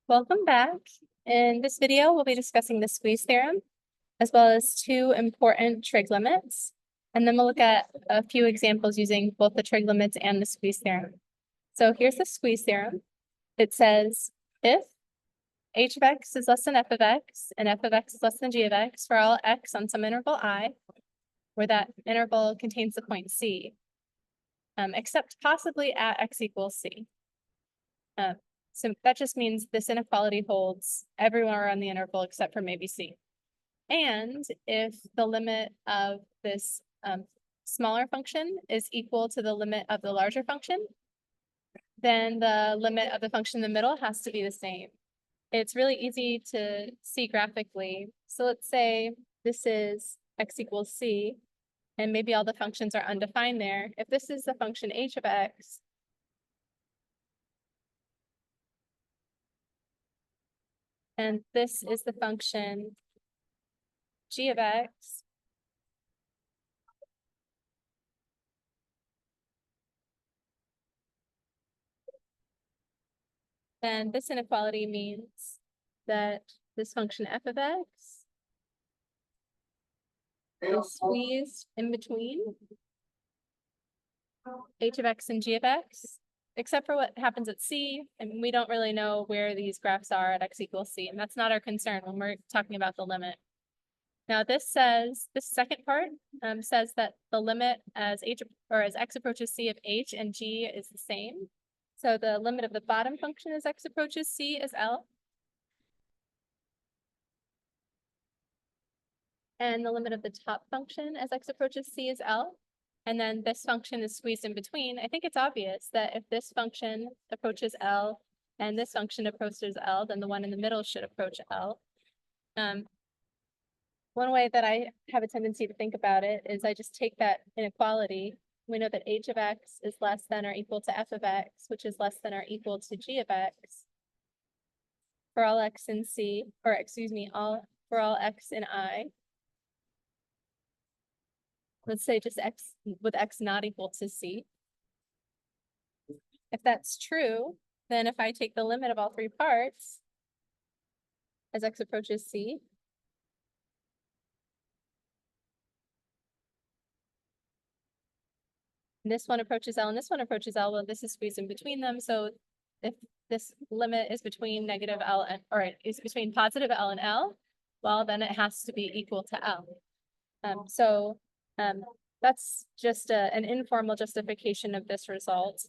Welcome back. In this video, we'll be discussing the squeeze theorem, as well as two important trig limits. And then we'll look at a few examples using both the trig limits and the squeeze theorem. So here's the squeeze theorem. It says if h of x is less than f of x, and f of x is less than g of x for all x on some interval I, where that interval contains the point C, except possibly at x equals C. So that just means this inequality holds everywhere on the interval except for maybe C. And if the limit of this smaller function is equal to the limit of the larger function, then the limit of the function in the middle has to be the same. It's really easy to see graphically. So let's say this is x equals C, and maybe all the functions are undefined there. If this is the function h of x, and this is the function g of x, then this inequality means that this function f of x is squeezed in between h of x and g of x, except for what happens at C, and we don't really know where these graphs are at x equals C, and that's not our concern when we're talking about the limit. Now this second part says that the limit as x approaches C of h and g is the same. So the limit of the bottom function as x approaches C is L. And the limit of the top function as x approaches C is L. And then this function is squeezed in between. I think it's obvious that if this function approaches L and this function approaches L, then the one in the middle should approach L. One way that I have a tendency to think about it is I just take that inequality. We know that h of x is less than or equal to f of x, which is less than or equal to g of x for all x in C, or excuse me, for all x in I. Let's say just x with x not equal to C. If that's true, then if I take the limit of all three parts as x approaches C, this one approaches L and this one approaches L, well, this is squeezed in between them. So if this limit is between negative L and, or is between positive L and L, well, then it has to be equal to L. That's just an informal justification of this result.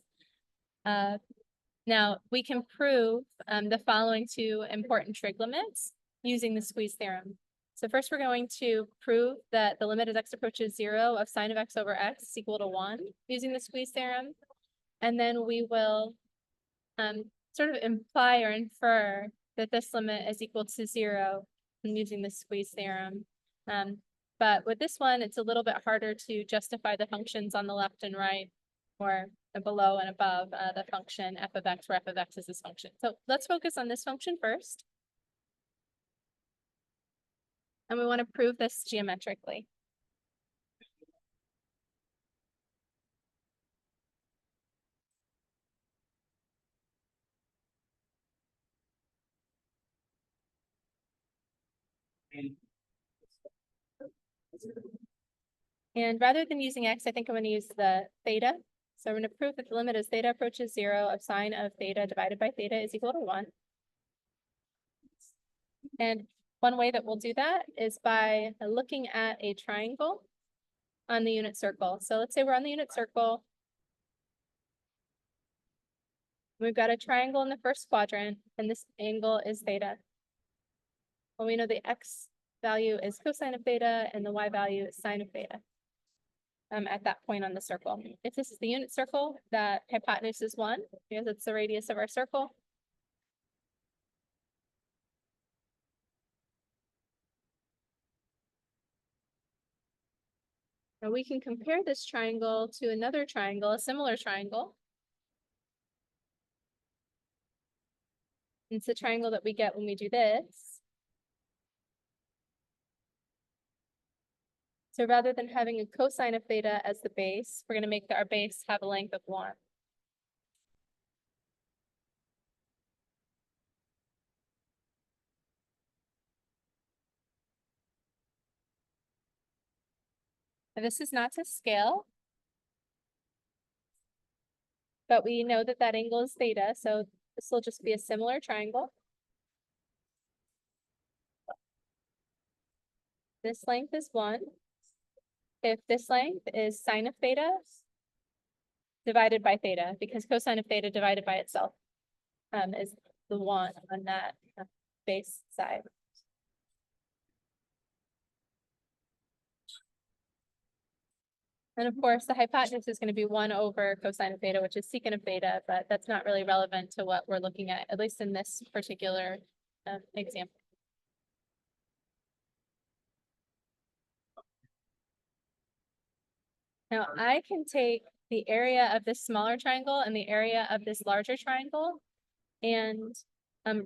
Now we can prove the following two important trig limits using the squeeze theorem. So first we're going to prove that the limit as x approaches 0 of sine of x over x is equal to 1 using the squeeze theorem. And then we will sort of imply or infer that this limit is equal to 0 using the squeeze theorem. But with this one, it's a little bit harder to justify the functions on the left and right, or below and above the function f of x, where f of x is this function. So let's focus on this function first. And we want to prove this geometrically. And rather than using x, I think I'm going to use the theta. So we're going to prove that the limit as theta approaches 0 of sine of theta divided by theta is equal to 1. And one way that we'll do that is by looking at a triangle on the unit circle. So let's say we're on the unit circle. We've got a triangle in the first quadrant, and this angle is theta. Well, we know the x value is cosine of theta, and the y value is sine of theta at that point on the circle. If this is the unit circle, that hypotenuse is 1, because it's the radius of our circle. Now we can compare this triangle to another triangle, a similar triangle. It's the triangle that we get when we do this. So rather than having a cosine of theta as the base, we're going to make our base have a length of 1. And this is not to scale, but we know that that angle is theta, so this will just be a similar triangle. This length is 1. If this length is sine of theta divided by theta, because cosine of theta divided by itself is the 1 on that base side. And of course, the hypotenuse is going to be 1 over cosine of theta, which is secant of theta, but that's not really relevant to what we're looking at least in this particular example. Now I can take the area of this smaller triangle and the area of this larger triangle and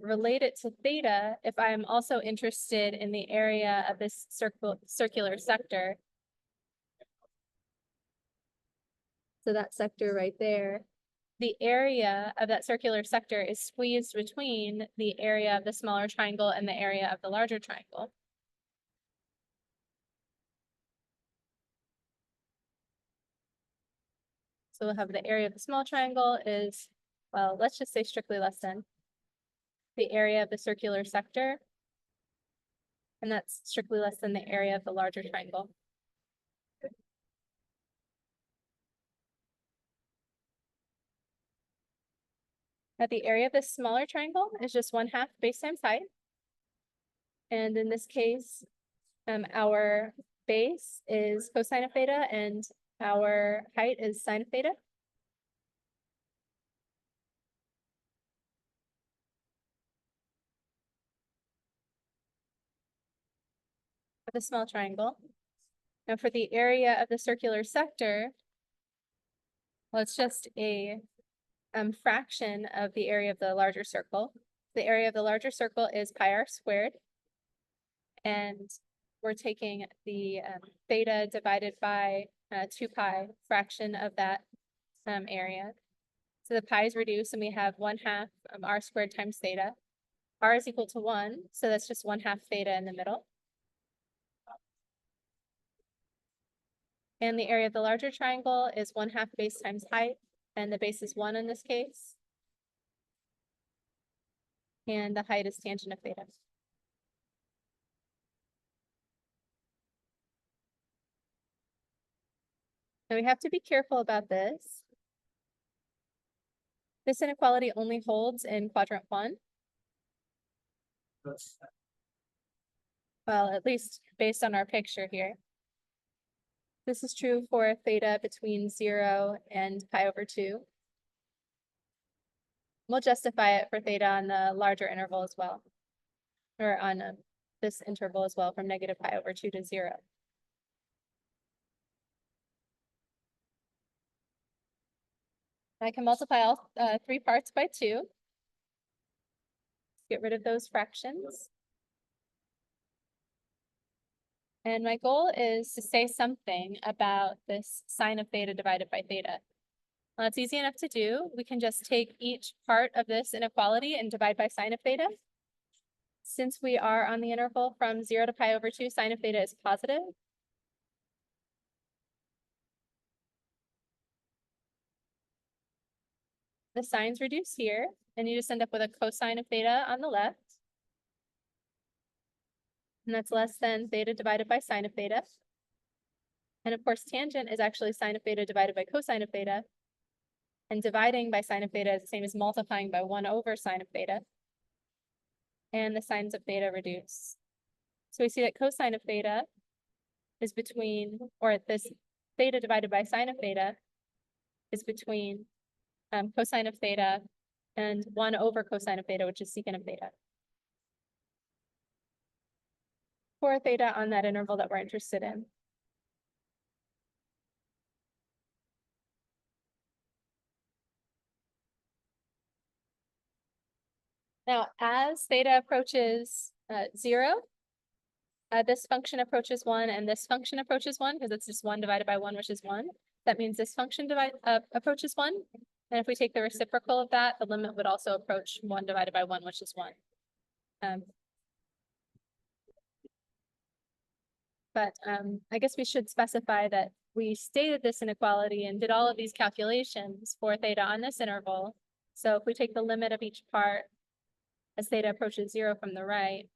relate it to theta if I'm also interested in the area of this circular sector. So that sector right there, the area of that circular sector is squeezed between the area of the smaller triangle and the area of the larger triangle. So we'll have the area of the small triangle is, well, let's just say strictly less than the area of the circular sector. And that's strictly less than the area of the larger triangle. Now the area of this smaller triangle is just 1/2 base times height. And in this case, our base is cosine of theta and our height is sine of theta. For the small triangle. Now for the area of the circular sector, well, it's just a fraction of the area of the larger circle. The area of the larger circle is pi r squared. And we're taking the theta divided by 2 pi fraction of that area. So the pi's reduce and we have 1/2 r squared times theta. R is equal to 1, so that's just 1/2 theta in the middle. And the area of the larger triangle is 1/2 base times height, and the base is 1 in this case. And the height is tangent of theta. Now we have to be careful about this. This inequality only holds in quadrant 1. Well, at least based on our picture here. This is true for theta between 0 and pi over 2. We'll justify it for theta on the larger interval as well, or on this interval as well from negative pi over 2 to 0. I can multiply all 3 parts by 2. Get rid of those fractions. And my goal is to say something about this sine of theta divided by theta. Well, it's easy enough to do. We can just take each part of this inequality and divide by sine of theta. Since we are on the interval from 0 to pi over 2, sine of theta is positive. The signs reduce here, and you just end up with a cosine of theta on the left. And that's less than theta divided by sine of theta. And of course, tangent is actually sine of theta divided by cosine of theta. And dividing by sine of theta is the same as multiplying by 1 over sine of theta. And the sines of theta reduce. So we see that cosine of theta is between, or this theta divided by sine of theta is between cosine of theta and 1 over cosine of theta, which is secant of theta. For theta on that interval that we're interested in. Now, as theta approaches 0, this function approaches 1 and this function approaches 1 because it's just 1 divided by 1, which is 1. That means this function approaches 1. And if we take the reciprocal of that, the limit would also approach 1 divided by 1, which is 1. But I guess we should specify that we stated this inequality and did all of these calculations for theta on this interval. So if we take the limit of each part as theta approaches 0 from the right,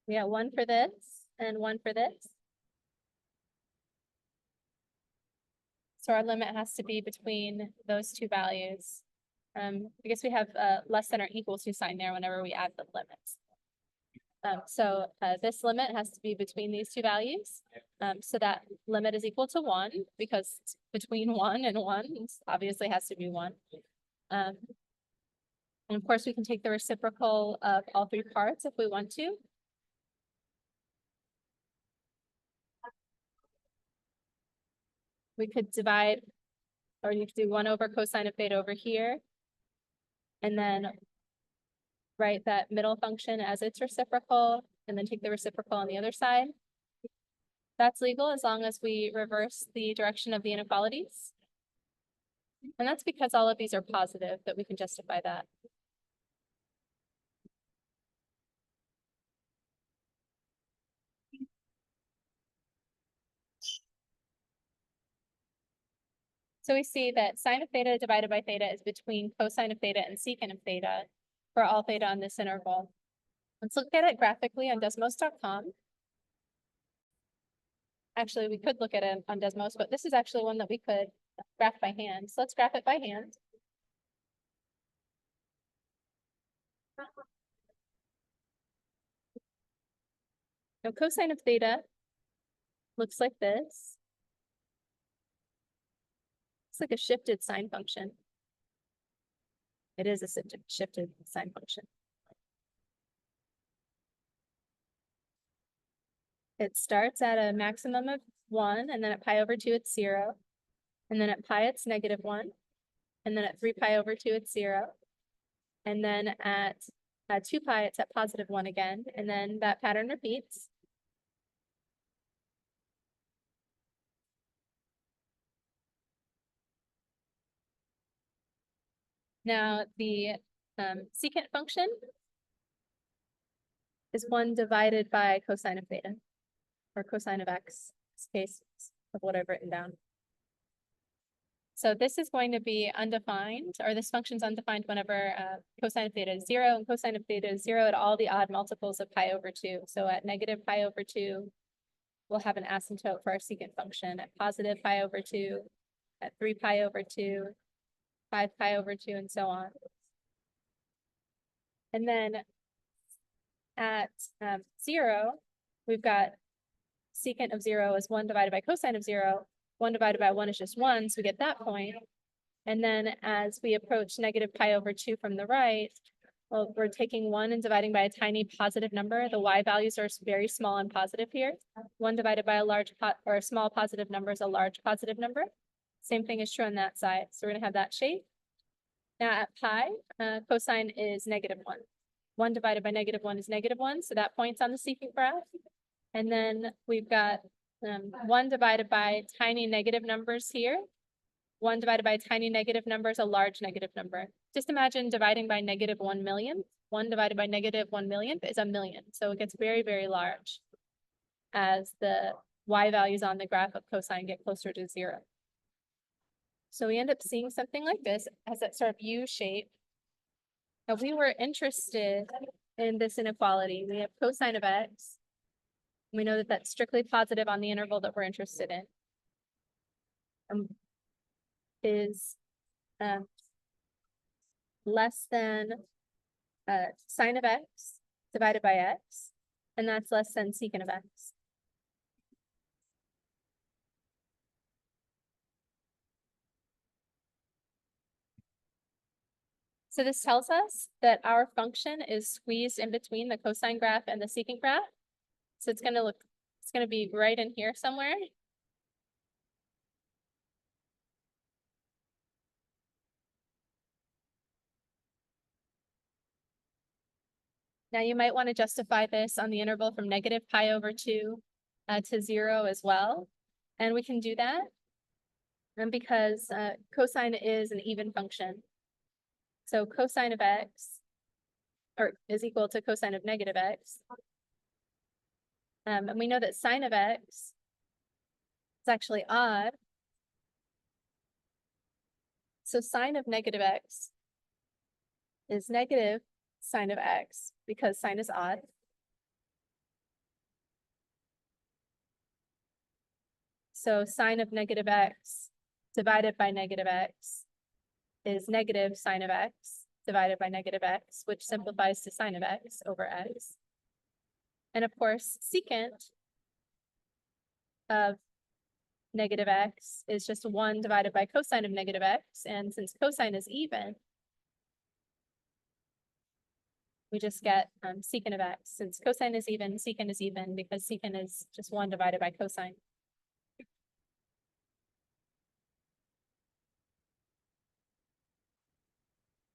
we got one for this and one for this. So our limit has to be between those two values. I guess we have less than or equal to sign there whenever we add the limits. So this limit has to be between these two values. So that limit is equal to 1 because it's between 1 and 1, it obviously has to be 1. And of course, we can take the reciprocal of all three parts if we want to. We could divide, or you could do 1 over cosine of theta over here, and then write that middle function as its reciprocal, and then take the reciprocal on the other side. That's legal as long as we reverse the direction of the inequalities. And that's because all of these are positive that we can justify that. So we see that sine of theta divided by theta is between cosine of theta and secant of theta for all theta on this interval. Let's look at it graphically on Desmos.com. Actually, we could look at it on Desmos, but this is actually one that we could graph by hand. So let's graph it by hand. Now cosine of theta looks like this. It's like a shifted sine function. It is a shifted sine function. It starts at a maximum of 1, and then at pi over 2, it's 0. And then at pi, it's -1. And then at 3 pi over 2, it's 0. And then at 2 pi, it's at +1 again. And then that pattern repeats. Now, the secant function is 1 divided by cosine of theta, or cosine of x, in this case of what I've written down. So this is going to be undefined, or this function's undefined whenever cosine of theta is 0 and cosine of theta is 0 at all the odd multiples of pi over 2. So at negative pi over 2, we'll have an asymptote for our secant function. At positive pi over 2, at 3 pi over 2, 5 pi over 2, and so on. And then at 0, we've got secant of 0 is 1 divided by cosine of 0. 1 divided by 1 is just 1, so we get that point. And then as we approach negative pi over 2 from the right, well, we're taking 1 and dividing by a tiny positive number. The y values are very small and positive here. 1 divided by a large or a small positive number is a large positive number. Same thing is true on that side. So we're going to have that shape. Now at pi, cosine is -1. 1 divided by -1 is -1, so that points on the secant graph. And then we've got 1 divided by tiny negative numbers here. 1 divided by a tiny negative number is a large negative number. Just imagine dividing by -1 million. 1 divided by -1 millionth is a million. So it gets very, very large as the y values on the graph of cosine get closer to 0. So we end up seeing something like this as that sort of U shape. Now we were interested in this inequality. We have cosine of x. We know that that's strictly positive on the interval that we're interested in. Is less than sine of x divided by x, and that's less than secant of x. So this tells us that our function is squeezed in between the cosine graph and the secant graph. So it's going to be right in here somewhere. Now you might want to justify this on the interval from negative pi over 2 to 0 as well. And we can do that. And because cosine is an even function. So cosine of x is equal to cosine of negative x. And we know that sine of x is actually odd. So sine of negative x is negative sine of x because sine is odd. So sine of negative x divided by negative x is negative sine of x divided by negative x, which simplifies to sine of x over x. And of course, secant of negative x is just 1 divided by cosine of negative x. And since cosine is even, we just get secant of x. Since cosine is even, secant is even because secant is just 1 divided by cosine.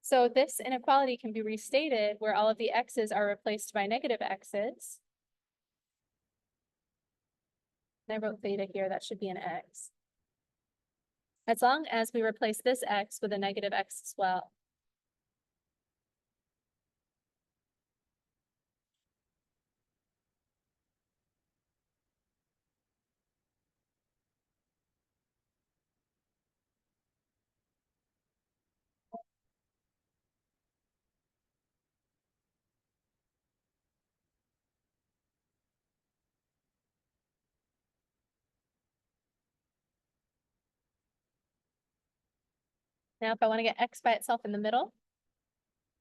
So this inequality can be restated where all of the x's are replaced by negative x's. I wrote theta here, that should be an x. As long as we replace this x with a negative x as well. Now, if I want to get x by itself in the middle,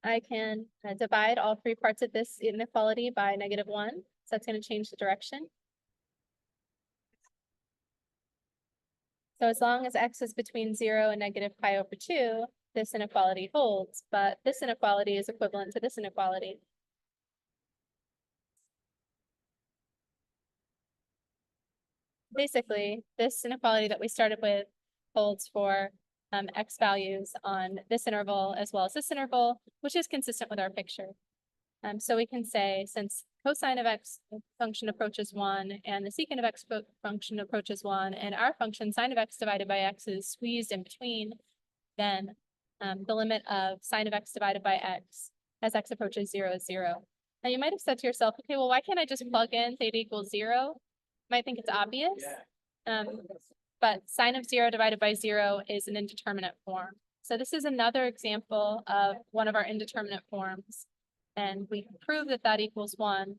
I can divide all 3 parts of this inequality by -1. So that's going to change the direction. So as long as x is between 0 and negative pi over 2, this inequality holds, but this inequality is equivalent to this inequality. Basically, this inequality that we started with holds for x values on this interval as well as this interval, which is consistent with our picture. So we can say since cosine of x function approaches 1 and the secant of x function approaches 1 and our function sine of x divided by x is squeezed in between, then the limit of sine of x divided by x as x approaches 0 is 0. Now you might have said to yourself, okay, well, why can't I just plug in theta equals 0? You might think it's obvious, but sine of 0 divided by 0 is an indeterminate form. So this is another example of one of our indeterminate forms. And we prove that that equals 1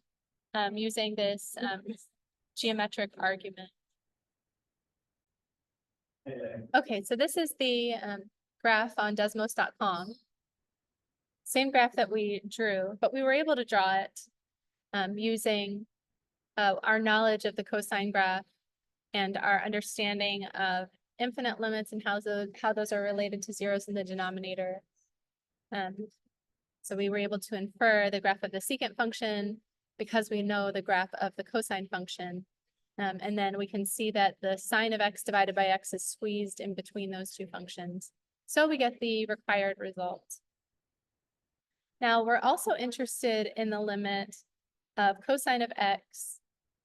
using this geometric argument. Okay, so this is the graph on desmos.com. Same graph that we drew, but we were able to draw it using our knowledge of the cosine graph and our understanding of infinite limits and how those are related to zeros in the denominator. So we were able to infer the graph of the secant function because we know the graph of the cosine function. And then we can see that the sine of x divided by x is squeezed in between those 2 functions. So we get the required result. Now we're also interested in the limit of cosine of x,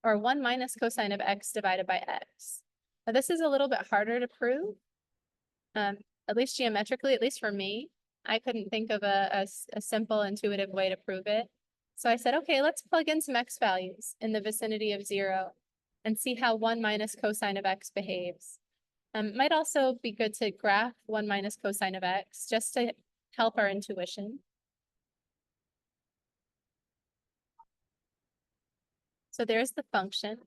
or 1 minus cosine of x divided by x. Now this is a little bit harder to prove, at least geometrically, at least for me. I couldn't think of a simple intuitive way to prove it. So I said, okay, let's plug in some x values in the vicinity of 0 and see how 1 minus cosine of x behaves. It might also be good to graph 1 minus cosine of x just to help our intuition. So there's the function.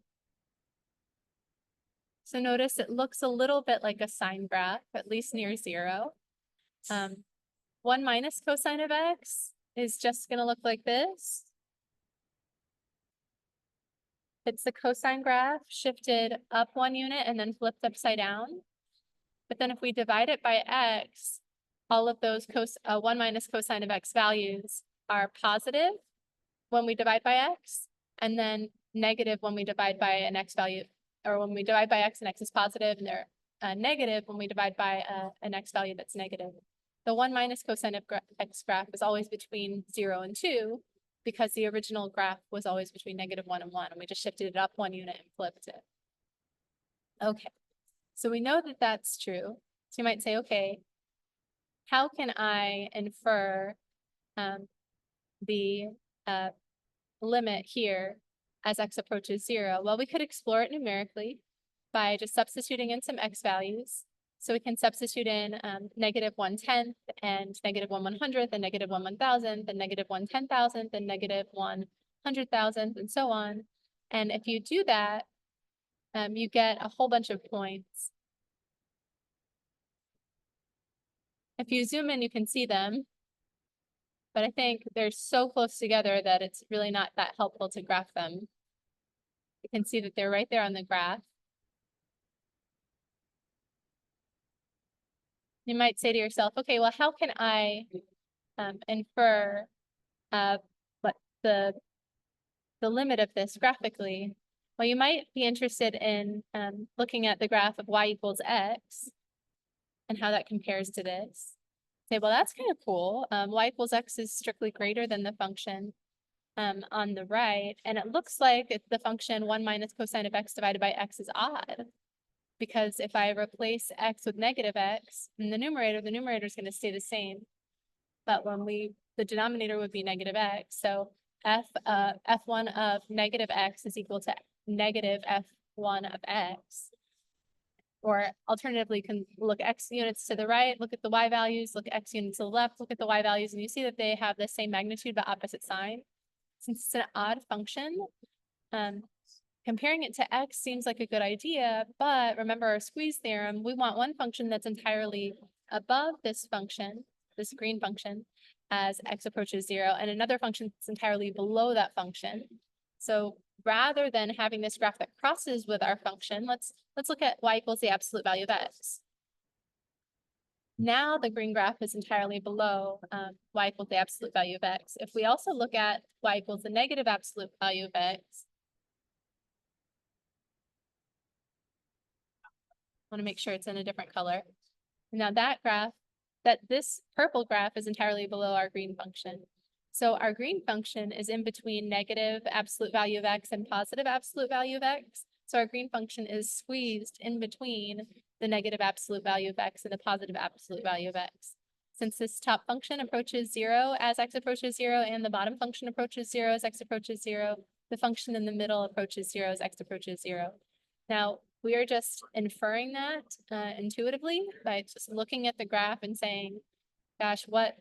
So notice it looks a little bit like a sine graph, at least near 0. 1 minus cosine of x is just going to look like this. It's the cosine graph shifted up 1 unit and then flipped upside down. But then if we divide it by x, all of those 1 minus cosine of x values are positive when we divide by x, and then negative when we divide by an x value, or when we divide by x and x is positive, and they're negative when we divide by an x value that's negative. The 1 minus cosine of x graph is always between 0 and 2 because the original graph was always between -1 and 1, and we just shifted it up 1 unit and flipped it. Okay, so we know that that's true. So you might say, okay, how can I infer the limit here as x approaches 0? Well, we could explore it numerically by just substituting in some x values. So we can substitute in -1/10 and -1/100th and -1/1000th and -1/10,000th and -1/100,000th and so on. And if you do that, you get a whole bunch of points. If you zoom in, you can see them, but I think they're so close together that it's really not that helpful to graph them. You can see that they're right there on the graph. You might say to yourself, okay, well, how can I infer what the limit of this graphically? Well, you might be interested in looking at the graph of y equals x and how that compares to this. Say, well, that's kind of cool. Y equals x is strictly greater than the function on the right, and it looks like the function 1 minus cosine of x divided by x is odd. Because if I replace x with -x in the numerator is going to stay the same. But when the denominator would be -x. So f1 of -x is equal to negative f1 of x. Or alternatively, you can look x units to the right, look at the y values, look x units to the left, look at the y values, and you see that they have the same magnitude but opposite sign. Since it's an odd function, comparing it to x seems like a good idea, but remember our squeeze theorem, we want one function that's entirely above this function, this green function, as x approaches 0, and another function that's entirely below that function. So rather than having this graph that crosses with our function, let's look at y equals the absolute value of x. Now the green graph is entirely below y equals the absolute value of x. If we also look at y equals the negative absolute value of x, I want to make sure it's in a different color. Now this purple graph is entirely below our green function. So our green function is in between negative absolute value of x and positive absolute value of x. So our green function is squeezed in between the negative absolute value of x and the positive absolute value of x. Since this top function approaches 0 as x approaches 0 and the bottom function approaches 0 as x approaches 0, the function in the middle approaches 0 as x approaches 0. Now, we are just inferring that intuitively by just looking at the graph and saying, gosh, what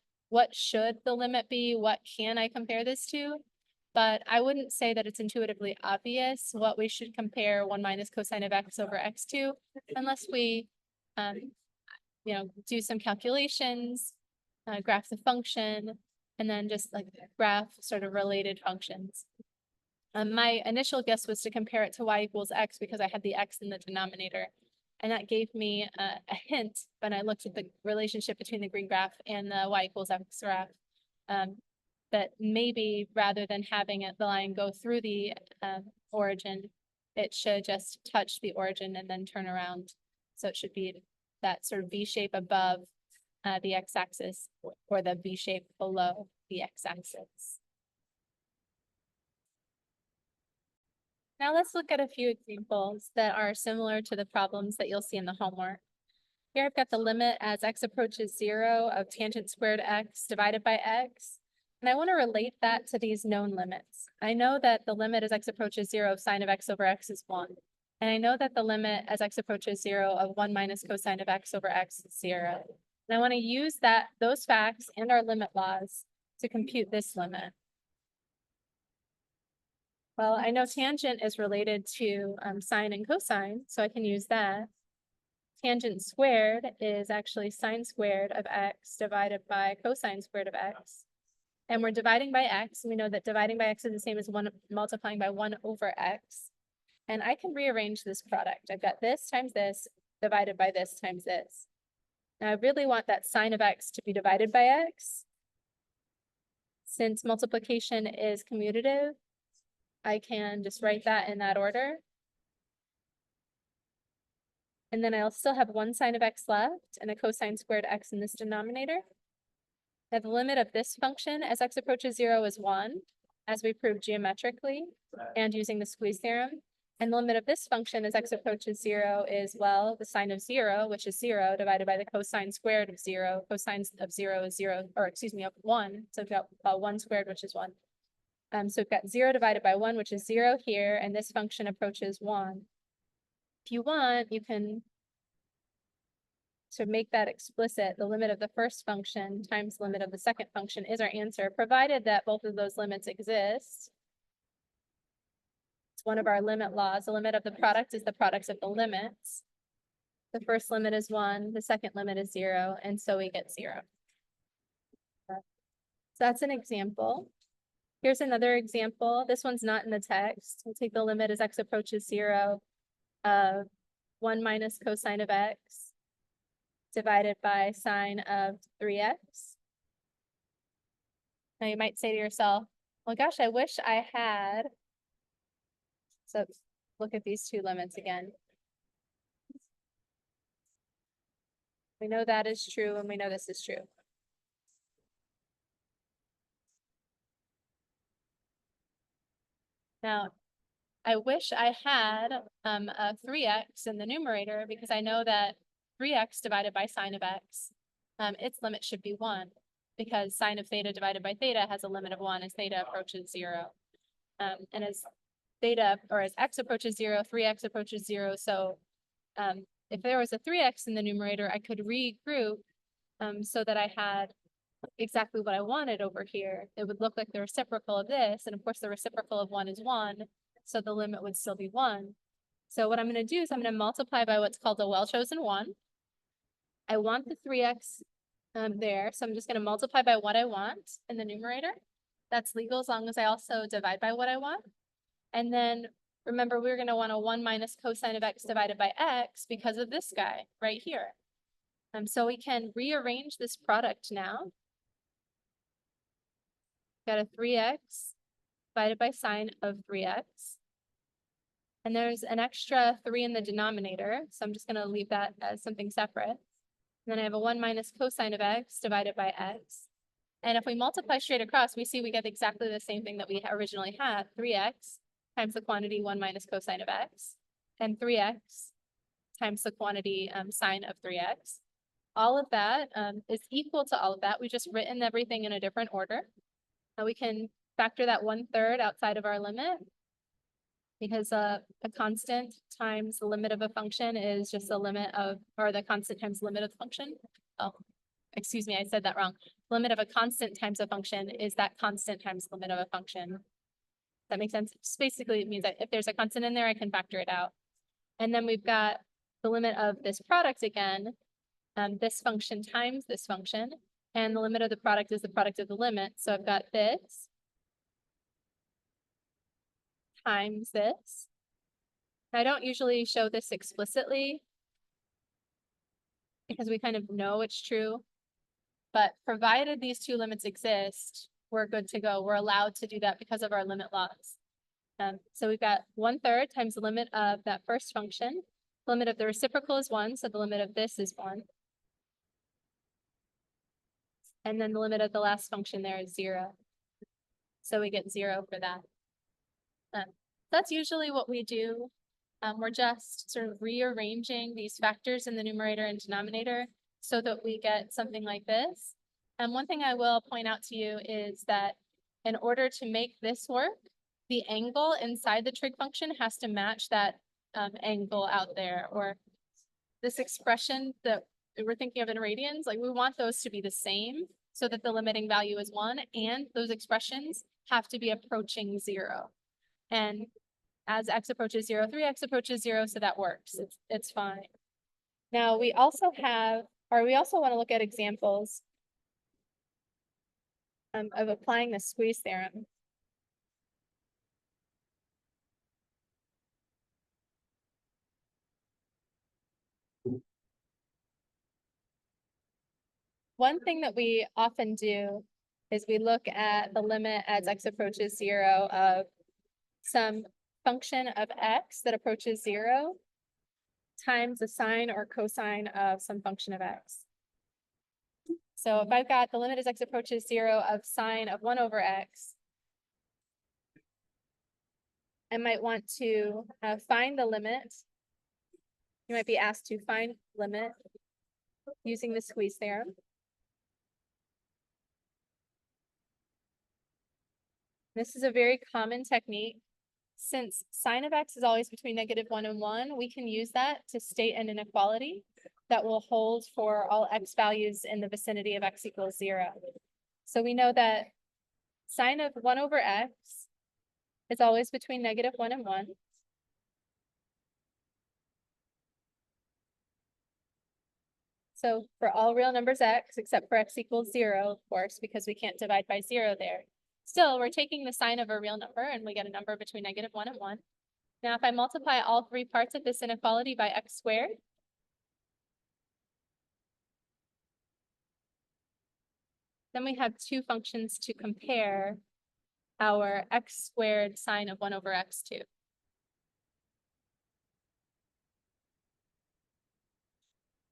should the limit be? What can I compare this to? But I wouldn't say that it's intuitively obvious what we should compare 1 minus cosine of x over x to, unless we do some calculations, graph the function, and then just like graph sort of related functions. My initial guess was to compare it to y equals x because I had the x in the denominator. And that gave me a hint when I looked at the relationship between the green graph and the y equals x graph. That maybe rather than having the line go through the origin, it should just touch the origin and then turn around. So it should be that sort of V shape above the x-axis or the V shape below the x-axis. Now let's look at a few examples that are similar to the problems that you'll see in the homework. Here I've got the limit as x approaches 0 of tangent squared x divided by x. And I want to relate that to these known limits. I know that the limit as x approaches 0 of sine of x over x is 1. And I know that the limit as x approaches 0 of 1 minus cosine of x over x is 0. And I want to use those facts and our limit laws to compute this limit. Well, I know tangent is related to sine and cosine, so I can use that. Tangent squared is actually sine squared of x divided by cosine squared of x. And we're dividing by x, and we know that dividing by x is the same as multiplying by 1 over x. And I can rearrange this product. I've got this times this divided by this times this. Now I really want that sine of x to be divided by x. Since multiplication is commutative, I can just write that in that order. And then I'll still have 1 sine of x left and a cosine squared x in this denominator. Now the limit of this function as x approaches 0 is 1. as we proved geometrically and using the squeeze theorem. And the limit of this function as x approaches 0 is, well, the sine of 0, which is 0, divided by the cosine squared of 0. Cosine of 0 is 0, or excuse me, of 1. So we've got 1 squared, which is 1. So we've got 0 divided by 1, which is 0 here, and this function approaches 1. If you want, you can to make that explicit, the limit of the first function times the limit of the second function is our answer, provided that both of those limits exist. It's one of our limit laws. The limit of the product is the product of the limits. The first limit is 1, the second limit is 0, and so we get 0. So that's an example. Here's another example. This one's not in the text. We'll take the limit as x approaches 0 of 1 minus cosine of x divided by sine of 3x. Now you might say to yourself, well, gosh, I wish I had. So look at these two limits again. We know that is true, and we know this is true. Now, I wish I had a 3x in the numerator, because I know that 3x divided by sine of x, its limit should be 1, because sine of theta divided by theta has a limit of 1 as theta approaches 0. And as theta, or as x approaches 0, 3x approaches 0. So if there was a 3x in the numerator, I could regroup so that I had exactly what I wanted over here. It would look like the reciprocal of this, and of course the reciprocal of 1 is 1, so the limit would still be 1. So what I'm going to do is I'm going to multiply by what's called a well-chosen 1. I want the 3x there, so I'm just going to multiply by what I want in the numerator. That's legal as long as I also divide by what I want. And then remember, we're going to want a 1 minus cosine of x divided by x because of this guy right here. So we can rearrange this product now. Got a 3x divided by sine of 3x. And there's an extra 3 in the denominator, so I'm just going to leave that as something separate. And then I have a 1 minus cosine of x divided by x. And if we multiply straight across, we see we get exactly the same thing that we originally had, 3x times the quantity 1 minus cosine of x, and 3x times the quantity sine of 3x. All of that is equal to all of that. We just written everything in a different order. Now we can factor that 1/3 outside of our limit, because a constant times the limit of a function is just the limit of, or the constant times the limit of the function. Oh, excuse me, I said that wrong. Limit of a constant times a function is that constant times the limit of a function. That makes sense? Just basically, it means that if there's a constant in there, I can factor it out. And then we've got the limit of this product again, this function times this function, and the limit of the product is the product of the limit. So I've got this times this. I don't usually show this explicitly because we kind of know it's true, but provided these two limits exist, we're good to go. We're allowed to do that because of our limit laws. So we've got 1/3 times the limit of that first function. The limit of the reciprocal is 1, so the limit of this is 1. And then the limit of the last function there is 0. So we get 0 for that. That's usually what we do. We're just sort of rearranging these factors in the numerator and denominator so that we get something like this. And one thing I will point out to you is that in order to make this work, the angle inside the trig function has to match that angle out there, or this expression that we're thinking of in radians. Like, we want those to be the same so that the limiting value is 1, and those expressions have to be approaching 0. And as x approaches 0, 3x approaches 0, so that works. It's fine. Now we also want to look at examples of applying the squeeze theorem. One thing that we often do is we look at the limit as x approaches 0 of some function of x that approaches 0 times the sine or cosine of some function of x. So if I've got the limit as x approaches 0 of sine of 1 over x, I might want to find the limit. You might be asked to find limit using the squeeze theorem. This is a very common technique. Since sine of x is always between -1 and 1, we can use that to state an inequality that will hold for all x values in the vicinity of x equals 0. So we know that sine of 1 over x is always between -1 and 1. So for all real numbers x, except for x equals 0, of course, because we can't divide by 0 there. Still, we're taking the sine of a real number, and we get a number between -1 and 1. Now, if I multiply all three parts of this inequality by x squared, then we have two functions to compare our x squared sine of 1 over x to.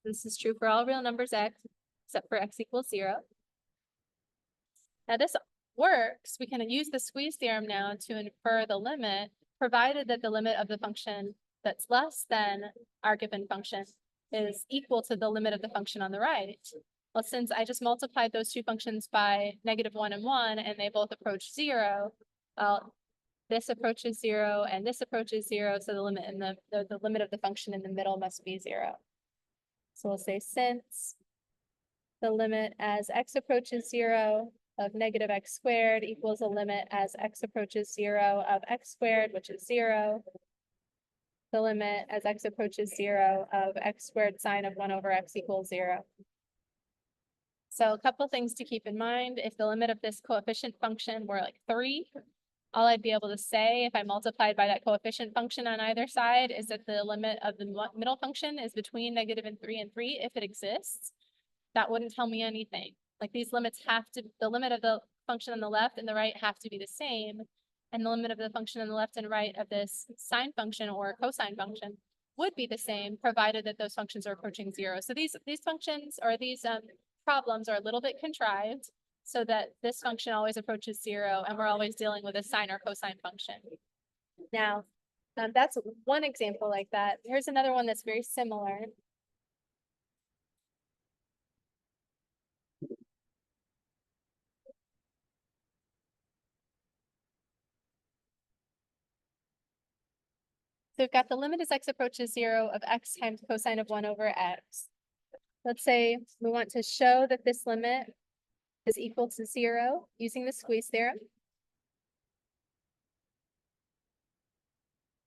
This is true for all real numbers x, except for x equals 0. Now this works. We can use the squeeze theorem now to infer the limit, provided that the limit of the function that's less than our given function is equal to the limit of the function on the right. Well, since I just multiplied those two functions by -1 and 1, and they both approach 0, well, this approaches 0 and this approaches 0, so the limit in the limit of the function in the middle must be 0. So we'll say since the limit as x approaches 0 of -x squared equals a limit as x approaches 0 of x squared, which is 0. The limit as x approaches 0 of x squared sine of 1 over x equals 0. So a couple things to keep in mind. If the limit of this coefficient function were like 3, all I'd be able to say if I multiplied by that coefficient function on either side is that the limit of the middle function is between -3 and 3 if it exists. That wouldn't tell me anything. Like these limits have to, the limit of the function on the left and the right have to be the same. And the limit of the function on the left and right of this sine function or cosine function would be the same, provided that those functions are approaching 0. So these functions or these problems are a little bit contrived so that this function always approaches 0 and we're always dealing with a sine or cosine function. Now, that's one example like that. Here's another one that's very similar. So we've got the limit as x approaches 0 of x times cosine of 1 over x. Let's say we want to show that this limit is equal to 0 using the squeeze theorem.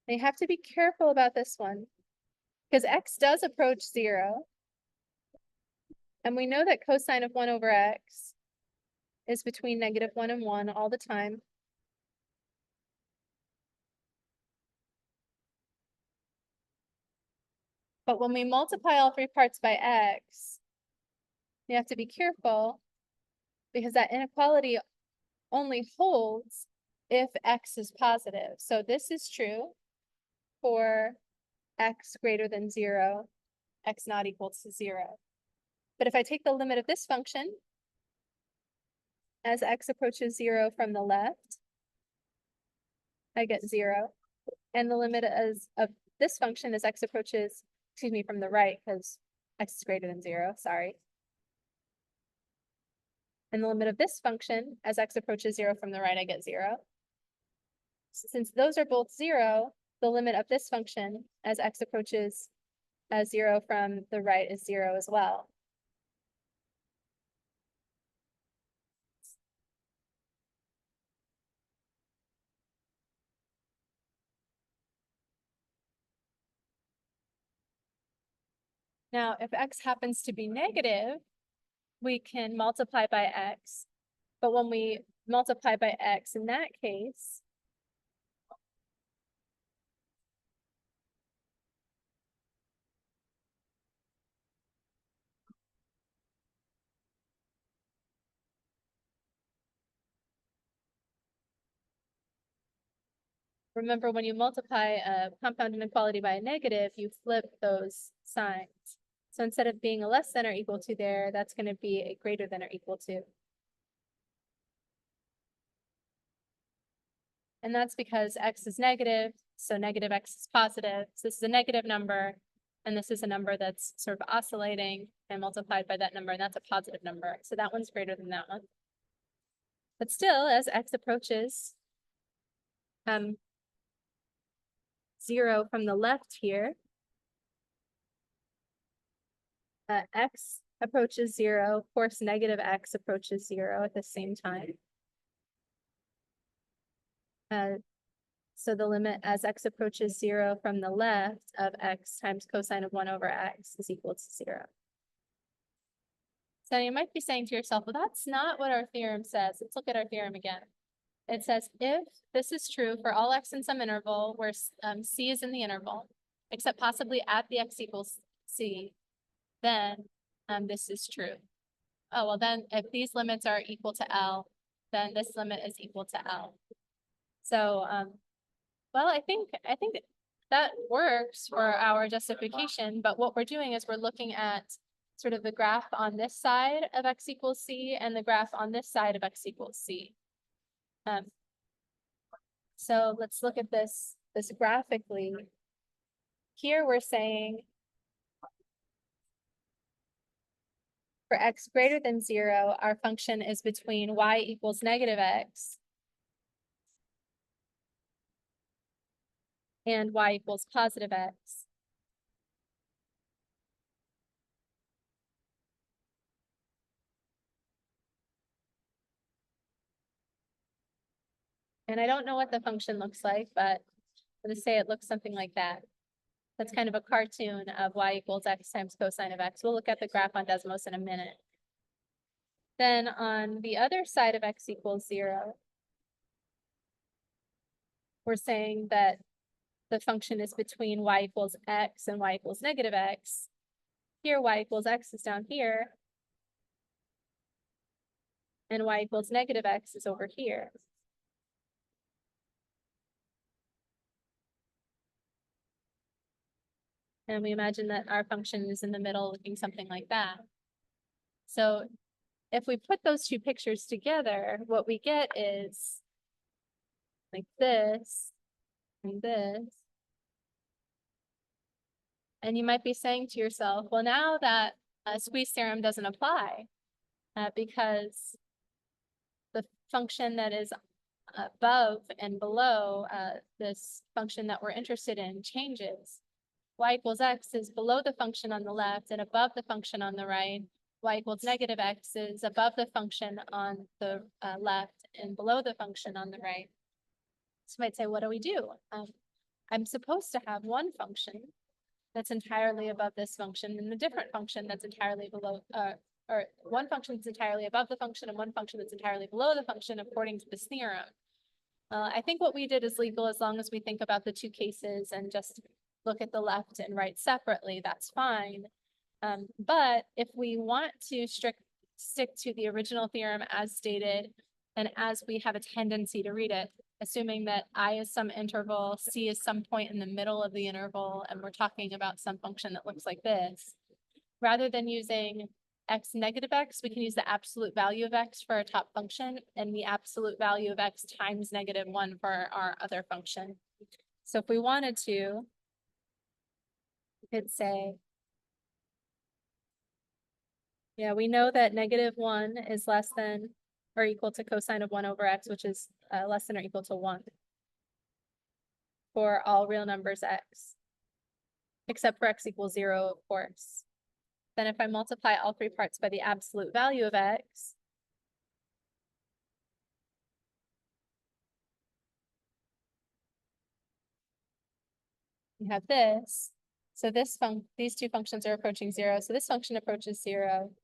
And you have to be careful about this one because x does approach 0. And we know that cosine of 1 over x is between -1 and 1 all the time. But when we multiply all three parts by x, you have to be careful because that inequality only holds if x is positive. So this is true for x greater than 0, x not equal to 0. But if I take the limit of this function as x approaches 0 from the left, I get 0. And the limit of this function as x approaches, excuse me, from the right, because x is greater than 0, sorry. And the limit of this function as x approaches 0 from the right, I get 0. Since those are both 0, the limit of this function as x approaches 0 from the right is 0 as well. Now, if x happens to be negative, we can multiply by x. But when we multiply by x in that case, remember when you multiply a compound inequality by a negative, you flip those signs. So instead of being a less than or equal to there, that's going to be a greater than or equal to. Greater than or equal to. And that's because x is negative, so negative x is positive. So this is a negative number, and this is a number that's sort of oscillating and multiplied by that number, and that's a positive number. So that one's greater than that one. But still, as x approaches 0 from the left here, x approaches 0, of course, negative x approaches 0 at the same time. So the limit as x approaches 0 from the left of x times cosine of 1 over x is equal to 0. So you might be saying to yourself, well, that's not what our theorem says. Let's look at our theorem again. It says if this is true for all x in some interval where c is in the interval, except possibly at the x equals c, then this is true. Oh, well then if these limits are equal to L, then this limit is equal to L. So, well, I think that works for our justification, but what we're doing is we're looking at sort of the graph on this side of x equals c and the graph on this side of x equals c. So let's look at this graphically. Here we're saying for x greater than 0, our function is between y equals negative x and y equals positive x. And I don't know what the function looks like, but I'm going to say it looks something like that. That's kind of a cartoon of y equals x times cosine of x. We'll look at the graph on Desmos in a minute. Then on the other side of x equals 0, we're saying that the function is between y equals x and y equals negative x. Here, y equals x is down here, and y equals negative x is over here. And we imagine that our function is in the middle looking something like that. So if we put those two pictures together, what we get is like this and this. And you might be saying to yourself, well, now that Squeeze theorem doesn't apply because the function that is above and below this function that we're interested in changes. Y equals x is below the function on the left and above the function on the right. Y equals negative x is above the function on the left and below the function on the right. So you might say, what do we do? I'm supposed to have one function that's entirely above this function and a different function that's entirely below, or one function that's entirely above the function and one function that's entirely below the function according to this theorem. I think what we did is legal as long as we think about the two cases and just look at the left and right separately, that's fine. But if we want to stick to the original theorem as stated, and as we have a tendency to read it, assuming that I is some interval, c is some point in the middle of the interval, and we're talking about some function that looks like this, rather than using x negative x, we can use the absolute value of x for our top function and the absolute value of x times -1 for our other function. So if we wanted to, we could say, yeah, we know that -1 is less than or equal to cosine of 1 over x, which is less than or equal to 1 for all real numbers x, except for x equals 0, of course. Then if I multiply all three parts by the absolute value of x, we have this. So these two functions are approaching 0. So this function approaches 0.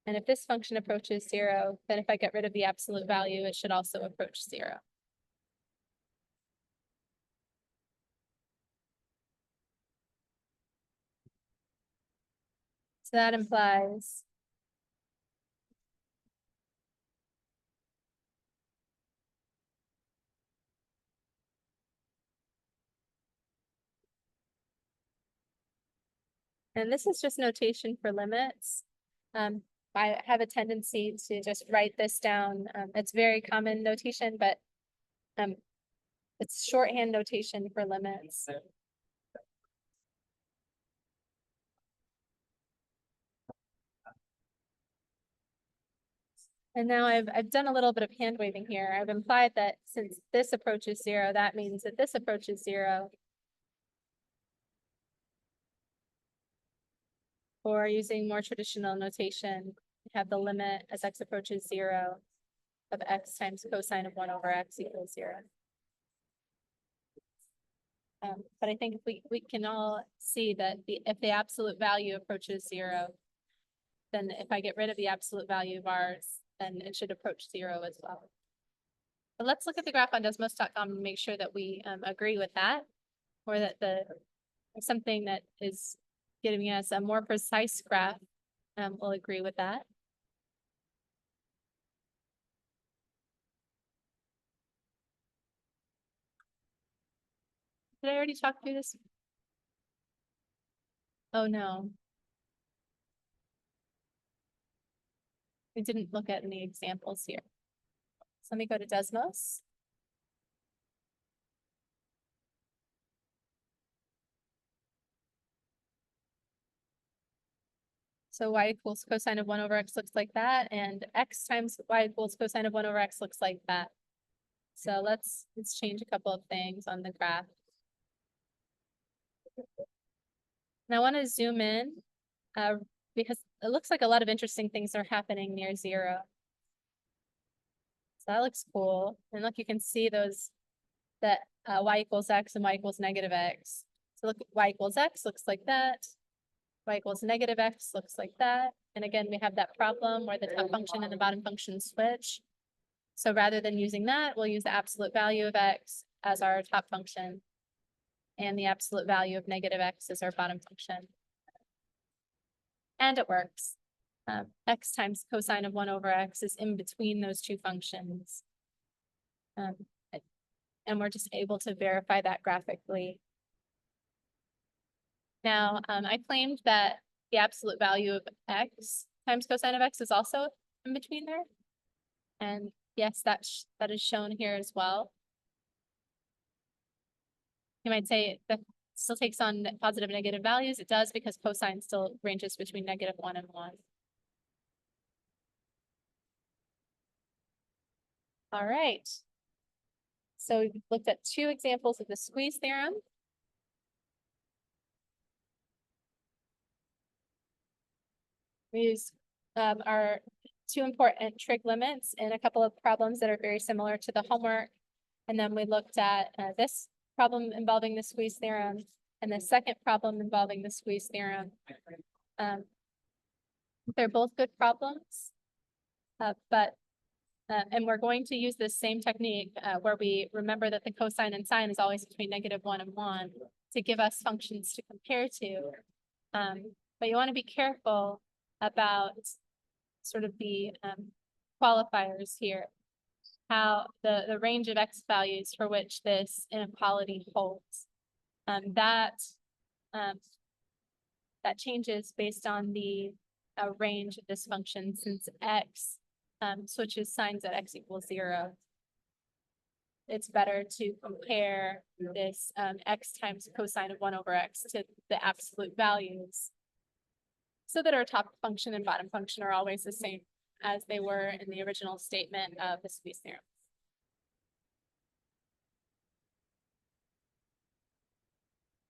And if this function approaches 0, then if I get rid of the absolute value, it should also approach 0. So that implies and this is just notation for limits. I have a tendency to just write this down. It's very common notation, but It's shorthand notation for limits. And now I've done a little bit of hand waving here. I've implied that since this approaches zero, that means that this approaches zero. Or using more traditional notation, we have the limit as x approaches zero of x times cosine of 1 over x equals 0. But I think if we can all see that if the absolute value approaches 0, then if I get rid of the absolute value of ours, then it should approach 0 as well. But let's look at the graph on Desmos.com and make sure that we agree with that, or that something that is giving us a more precise graph will agree with that. Did I already talk through this? Oh no. We didn't look at any examples here. So let me go to Desmos. So y equals cosine of 1 over x looks like that, and x times y equals cosine of 1 over x looks like that. So let's change a couple of things on the graph. And I want to zoom in because it looks like a lot of interesting things are happening near 0. So that looks cool. And look, you can see those, that y equals x and y equals negative x. So look, y equals x looks like that. Y equals negative x looks like that. And again, we have that problem where the top function and the bottom function switch. So rather than using that, we'll use the absolute value of x as our top function, and the absolute value of negative x as our bottom function. And it works. X times cosine of 1 over x is in between those two functions. And we're just able to verify that graphically. Now, I claimed that the absolute value of x times cosine of x is also in between there. And yes, that is shown here as well. You might say that still takes on positive and negative values. It does, because cosine still ranges between -1 and 1. All right. So we've looked at 2 examples of the squeeze theorem. We use our 2 important trig limits in a couple of problems that are very similar to the homework. And then we looked at this problem involving the squeeze theorem and the second problem involving the squeeze theorem. They're both good problems, and we're going to use this same technique where we remember that the cosine and sine is always between -1 and 1 to give us functions to compare to. But you want to be careful about sort of the qualifiers here, how the range of x values for which this inequality holds. That changes based on the range of this function, since x switches signs at x equals 0. It's better to compare this x times cosine of 1 over x to the absolute values, so that our top function and bottom function are always the same as they were in the original statement of the squeeze theorem.